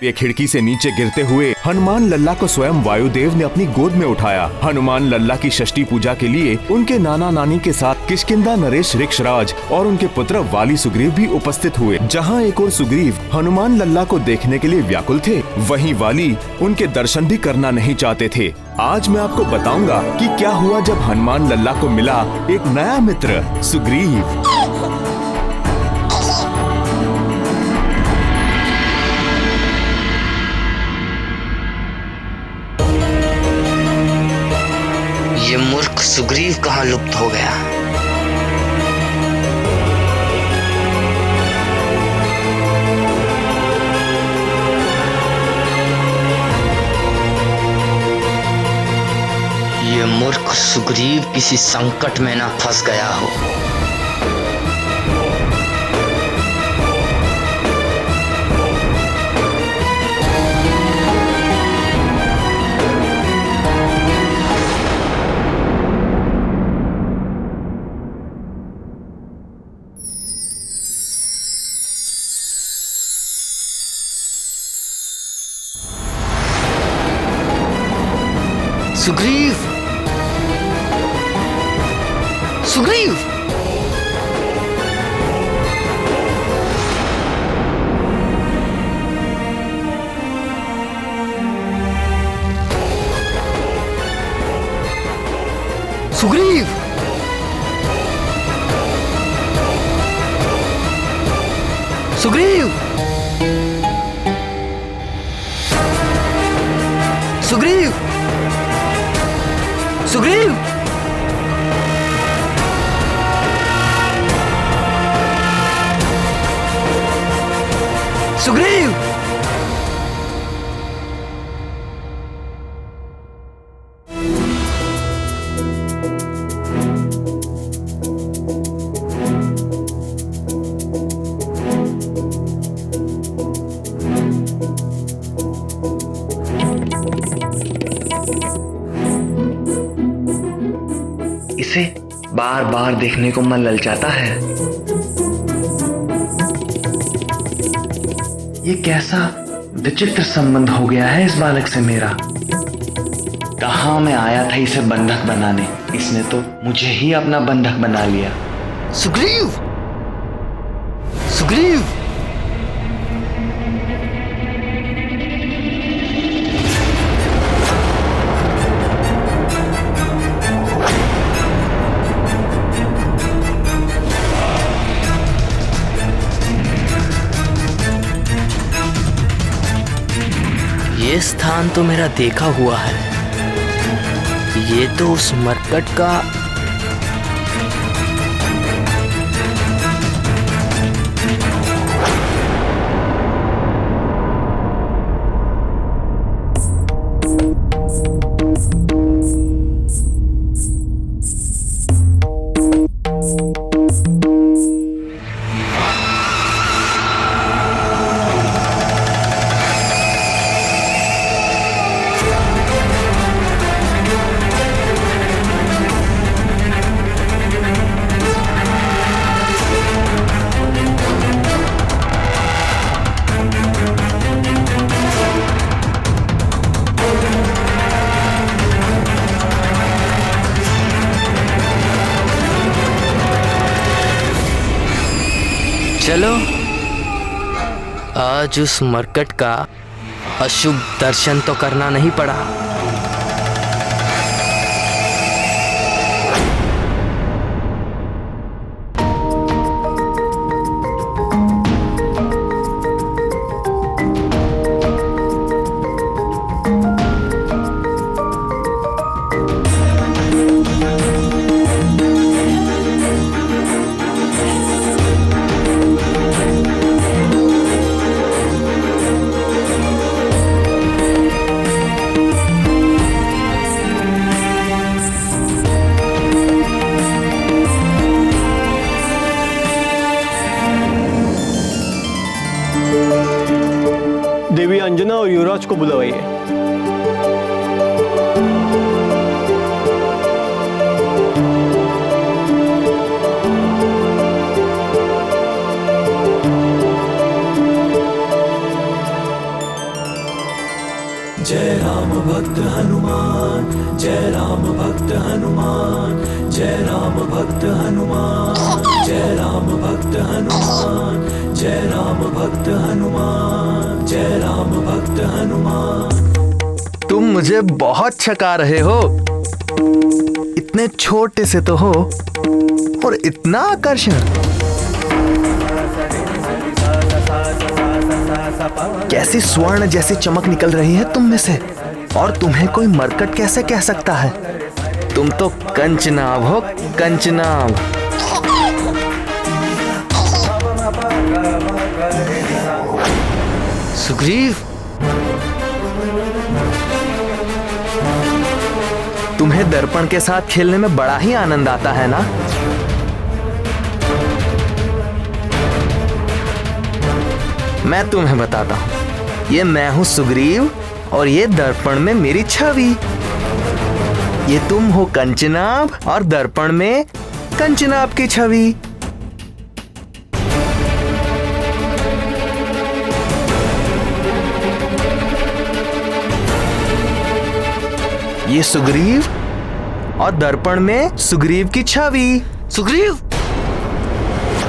ये खिड़की से नीचे गिरते हुए हनुमान लल्ला को स्वयं वायुदेव ने अपनी गोद में उठाया। हनुमान लल्ला की षष्ठी पूजा के लिए उनके नाना नानी के साथ किष्किंधा नरेश ऋक्षराज और उनके पुत्र वाली सुग्रीव भी उपस्थित हुए। जहाँ एक और सुग्रीव हनुमान लल्ला को देखने के लिए व्याकुल थे, वहीं वाली उनके दर्शन भी करना नहीं चाहते थे। आज मैं आपको बताऊंगा कि क्या हुआ जब हनुमान लल्ला को मिला एक नया मित्र सुग्रीव। ये मूर्ख सुग्रीव कहाँ लुप्त हो गया? ये मूर्ख सुग्रीव किसी संकट में ना फंस गया हो। सुग्रीव! सुग्रीव! सुग्रीव! सुग्रीव! सुग्रीव! सुग्रीव! सुग्रीव! इसे बार बार देखने को मन ललचाता है। ये कैसा विचित्र संबंध हो गया है इस बालक से मेरा। कहाँ मैं आया था इसे बंधक बनाने, इसने तो मुझे ही अपना बंधक बना लिया। सुग्रीव! सुग्रीव! ये स्थान तो मेरा देखा हुआ है। ये तो उस मरकट का चलो आज उस मरकट का अशुभ दर्शन तो करना नहीं पड़ा। देवी अंजना और युवराज को बुलवाइए। भक्त हनुमान, जय राम भक्त हनुमान, जय राम भक्त हनुमान, जय राम भक्त हनुमान, जय राम भक्त हनुमान, जय राम भक्त हनुमान। तुम मुझे बहुत छका रहे हो। इतने छोटे से तो हो और इतना आकर्षण। कैसी स्वर्ण जैसी चमक निकल रही है तुम में से, और तुम्हें कोई मरकट कैसे कह सकता है? तुम तो कंचनाभ हो, कंचनाभ। सुग्रीव, तुम्हें दर्पण के साथ खेलने में बड़ा ही आनंद आता है ना? मैं तुम्हें बताता हूं, ये मैं हूं सुग्रीव और ये दर्पण में मेरी छवि। ये तुम हो कंचनाभ और दर्पण में कंचनाभ की छवि। ये सुग्रीव और दर्पण में सुग्रीव की छवि। सुग्रीव,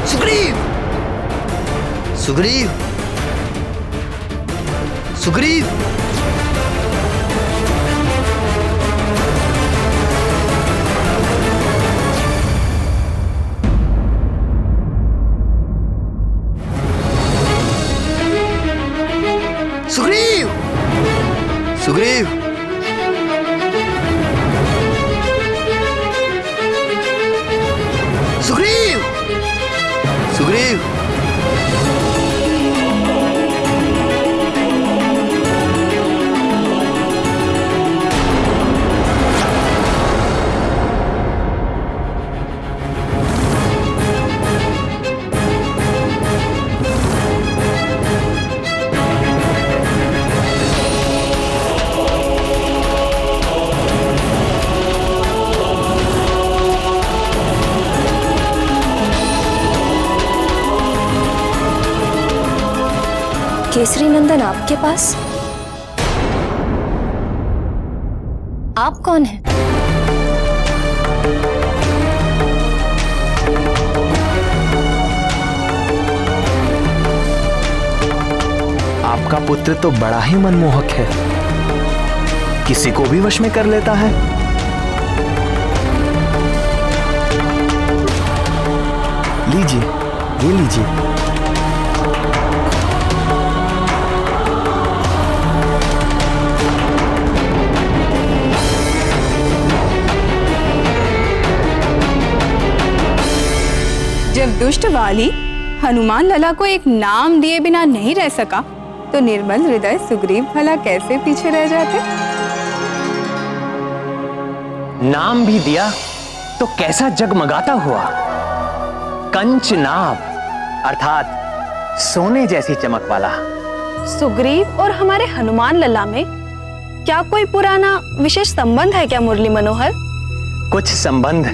सुग्रीव, सुग्रीव, सुग्रीव। सुग्रीव, सुग्रीव, सुग्रीव, सुग्रीव। केसरी नंदन आपके पास? आप कौन हैं? आपका पुत्र तो बड़ा ही मनमोहक है, किसी को भी वश में कर लेता है। लीजिए, ये लीजिए। जब दुष्ट वाली हनुमान लला को एक नाम दिए बिना नहीं रह सका, तो निर्मल हृदय सुग्रीव भला कैसे पीछे रह जाते? नाम भी दिया तो कैसा जगमगाता हुआ, कंचनाभ, अर्थात सोने जैसी चमक वाला। सुग्रीव और हमारे हनुमान लला में क्या कोई पुराना विशेष संबंध है क्या मुरली मनोहर? कुछ संबंध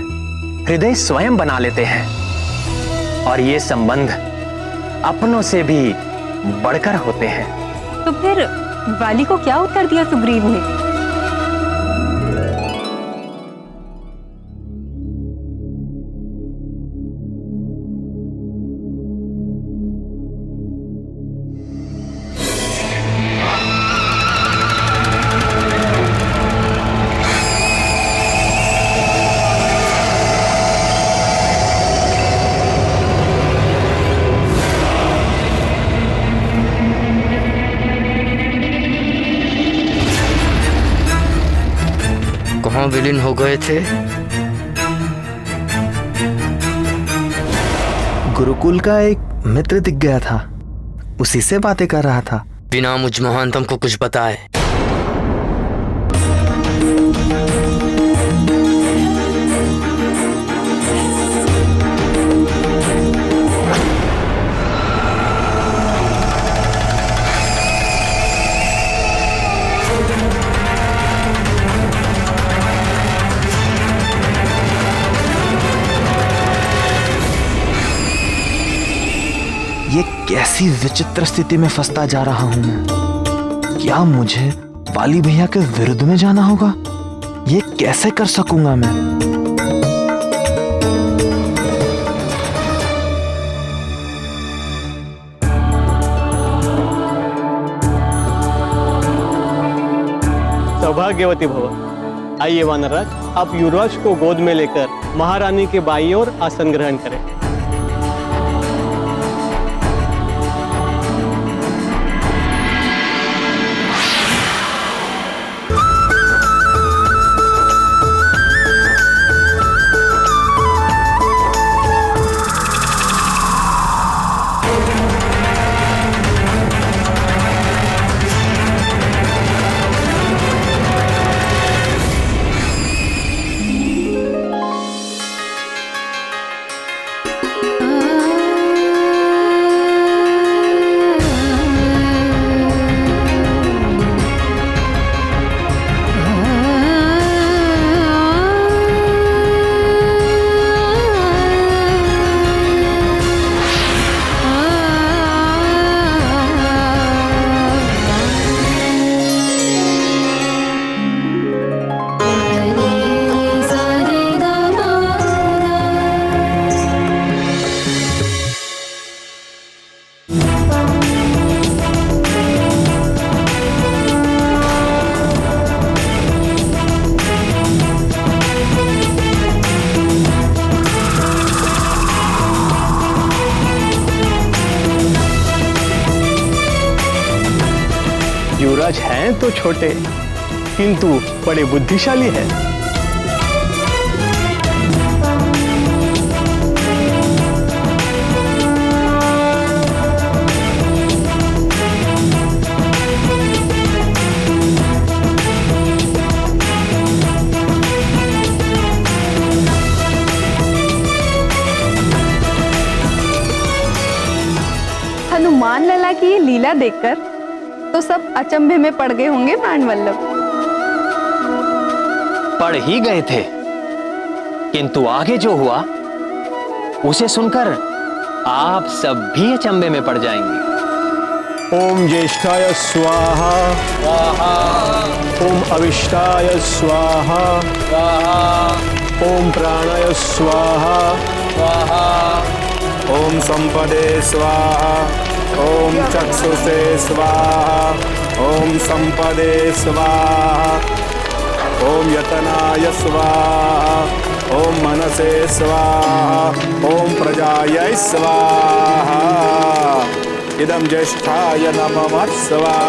हृदय स्वयं बना लेते हैं, और ये संबंध अपनों से भी बढ़कर होते हैं। तो फिर वाली को क्या उत्तर दिया सुग्रीव ने? कहाँ विलीन हो गए थे? गुरुकुल का एक मित्र दिख गया था, उसी से बातें कर रहा था। बिना मुझ महानतम को कुछ बताए। ये कैसी विचित्र स्थिति में फंसता जा रहा हूं मैं। क्या मुझे वाली भैया के विरुद्ध में जाना होगा। ये कैसे कर सकूंगा मैं? सौभाग्यवती भव। आइए वानरराज, आप युवराज को गोद में लेकर महारानी के बाईं ओर आसन ग्रहण करें। युवराज हैं तो छोटे, किंतु बड़े बुद्धिशाली हैं। हनुमान लला की ये लीला देखकर तो सब अचंभे में पड़ गए होंगे प्राणवल्लभ। पढ़ ही गए थे, किंतु आगे जो हुआ उसे सुनकर आप सब भी अचंभे में पड़ जाएंगे। ओम ज्येष्ठाय स्वाहा स्वाहा, ओम अविष्टाय स्वाहा स्वाहा, ओम प्राणाय स्वाहा स्वाहा, ओम संपदे स्वाहा, ओम चक्षुषे स्वाहा, ओम संपदे स्वाहा, ओम यतनाय स्वाहा, ओम मनसे स्वाहा, ओम प्रजायै स्वाहा, इदं ज्येष्ठाय नमः स्वाहा।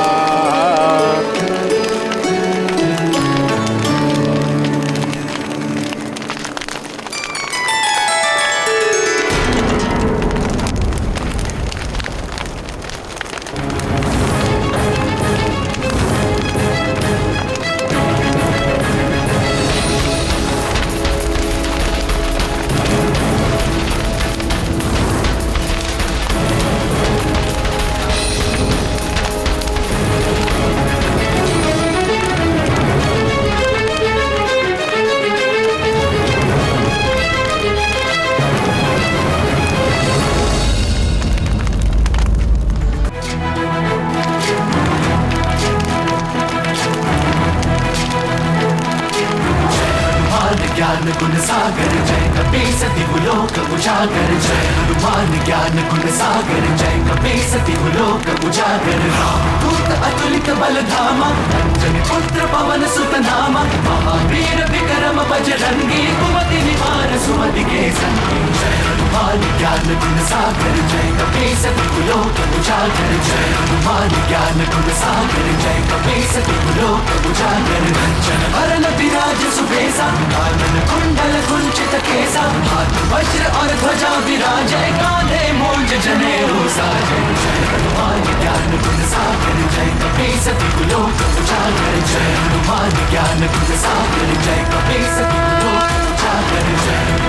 ज्ञान गुण सागर जय कपीसति लोक उजागर, जय हनुमान ज्ञान गुण सागर जय कपीसति लोक उजागर। रामदूत अतुलित बल धामा, अंजनी पुत्र पवन सुत नामा, महावीर विक्रम बजरंगी, कुमति निवार सुमति के संगी। जय हनुमान ज्ञान गुण सागर जय कपीसति लोक उजागर, जय हनुमान ज्ञान गुण सागर जय कपीसति लोक उजागर। कंचन वरण विराज सुबेसा, कानन कुंडल कुंचित केसा, हाथ वज्र और ध्वजा विराजय, कांधे मूंज जनेऊ साजय। जय हनुमान ज्ञान गुण सागर जय कपीसति लोक उजागर, जय हनुमान ज्ञान गुण सागर जय कपीसति लोक उजागर। जय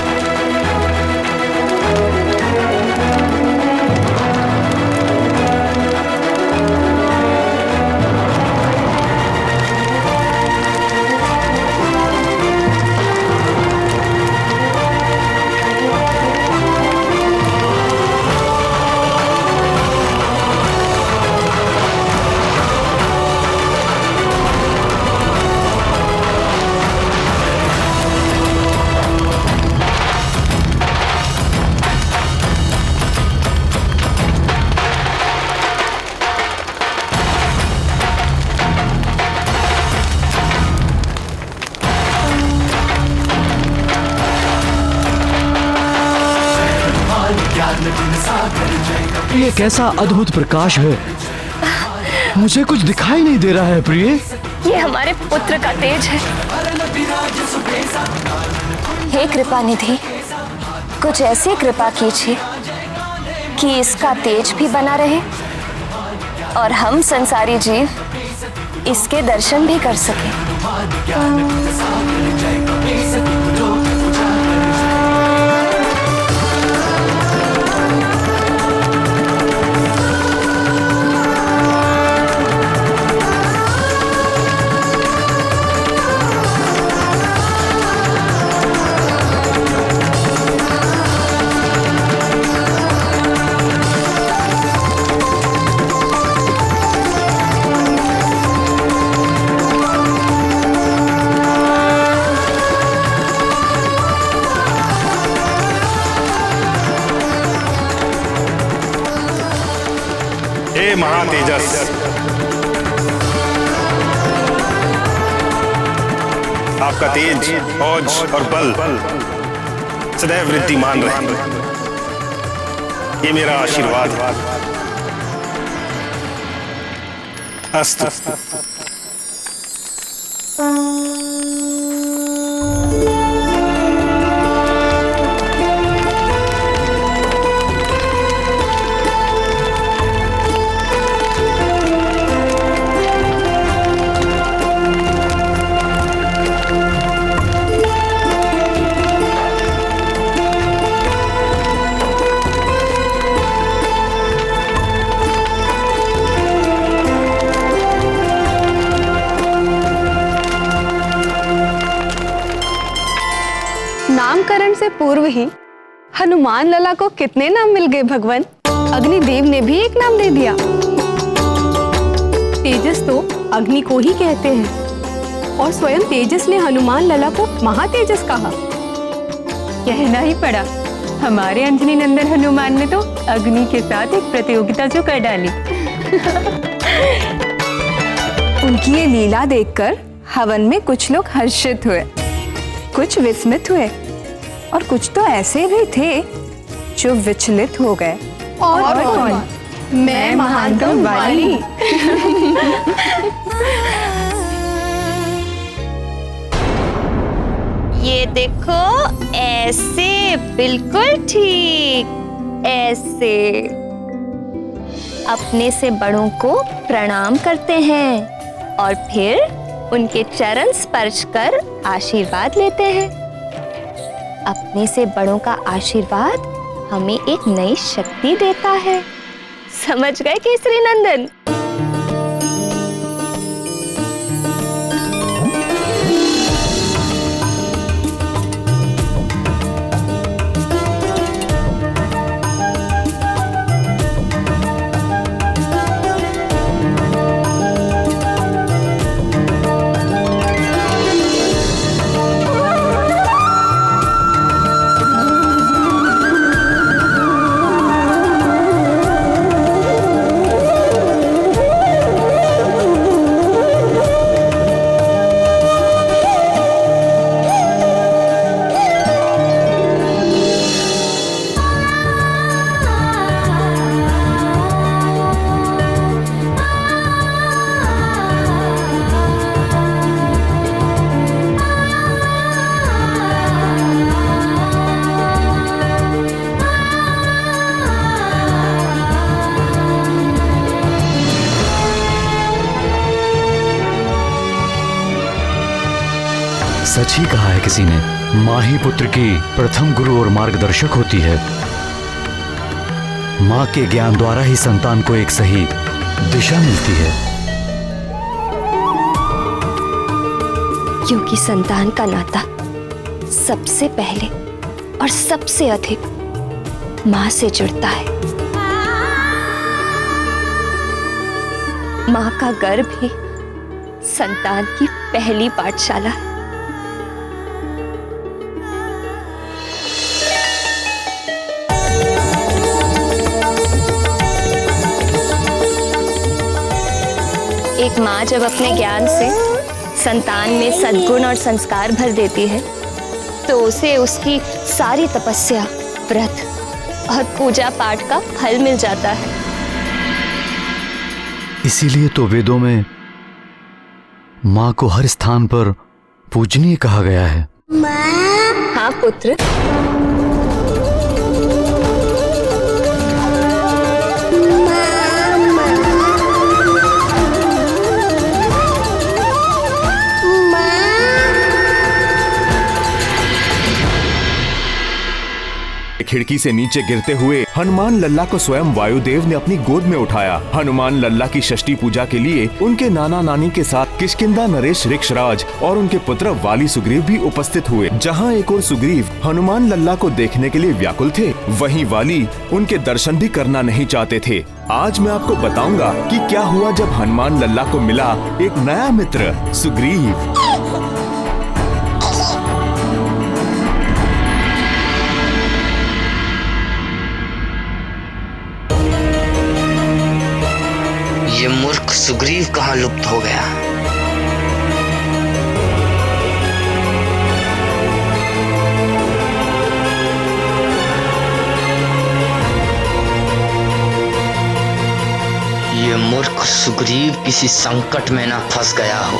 ये कैसा अद्भुत प्रकाश है, मुझे कुछ दिखाई नहीं दे रहा है प्रिय। ये हमारे पुत्र का तेज है। हे कृपा निधि, कुछ ऐसी कृपा कीजिए कि इसका तेज भी बना रहे और हम संसारी जीव इसके दर्शन भी कर सकें। हे महातेजस, आपका तेज, औज और बल सदैव वृद्धिमान रहे, ये मेरा आशीर्वाद है। अस्तु। नामकरण से पूर्व ही हनुमान लला को कितने नाम मिल गए भगवान। अग्निदेव ने भी एक नाम दे दिया। तेजस तो अग्नि को ही कहते हैं और स्वयं तेजस ने हनुमान लला को महातेजस कहा। कहना ही पड़ा, हमारे अंजनी नंदन हनुमान ने तो अग्नि के साथ एक प्रतियोगिता जो कर डाली। उनकी ये लीला देखकर हवन में कुछ लोग हर्षित हुए, कुछ विस्मित हुए और कुछ तो ऐसे भी थे जो विचलित हो गए। और कौन? मैं महानतम वाली। ये देखो, ऐसे, बिल्कुल ठीक ऐसे अपने से बड़ों को प्रणाम करते हैं और फिर उनके चरण स्पर्श कर आशीर्वाद लेते हैं। अपने से बड़ों का आशीर्वाद हमें एक नई शक्ति देता है। समझ गए केसरी नंदन? सच ही कहा है किसी ने, माँ ही पुत्र की प्रथम गुरु और मार्गदर्शक होती है। माँ के ज्ञान द्वारा ही संतान को एक सही दिशा मिलती है। क्योंकि संतान का नाता सबसे पहले और सबसे अधिक माँ से जुड़ता है। माँ का गर्भ ही संतान की पहली पाठशाला है। एक माँ जब अपने ज्ञान से संतान में सद्गुण और संस्कार भर देती है तो उसे उसकी सारी तपस्या, व्रत और पूजा पाठ का फल मिल जाता है। इसीलिए तो वेदों में माँ को हर स्थान पर पूजनीय कहा गया है। हाँ पुत्र, खिड़की से नीचे गिरते हुए हनुमान लल्ला को स्वयं वायुदेव ने अपनी गोद में उठाया। हनुमान लल्ला की षष्ठी पूजा के लिए उनके नाना नानी के साथ किष्किंधा नरेश ऋक्षराज और उनके पुत्र वाली सुग्रीव भी उपस्थित हुए। जहाँ एक और सुग्रीव हनुमान लल्ला को देखने के लिए व्याकुल थे, वहीं वाली उनके दर्शन भी करना नहीं चाहते थे। आज मैं आपको बताऊंगा कि क्या हुआ जब हनुमान लल्ला को मिला एक नया मित्र सुग्रीव। ये मूर्ख सुग्रीव कहाँ लुप्त हो गया? ये मूर्ख सुग्रीव किसी संकट में ना फंस गया हो।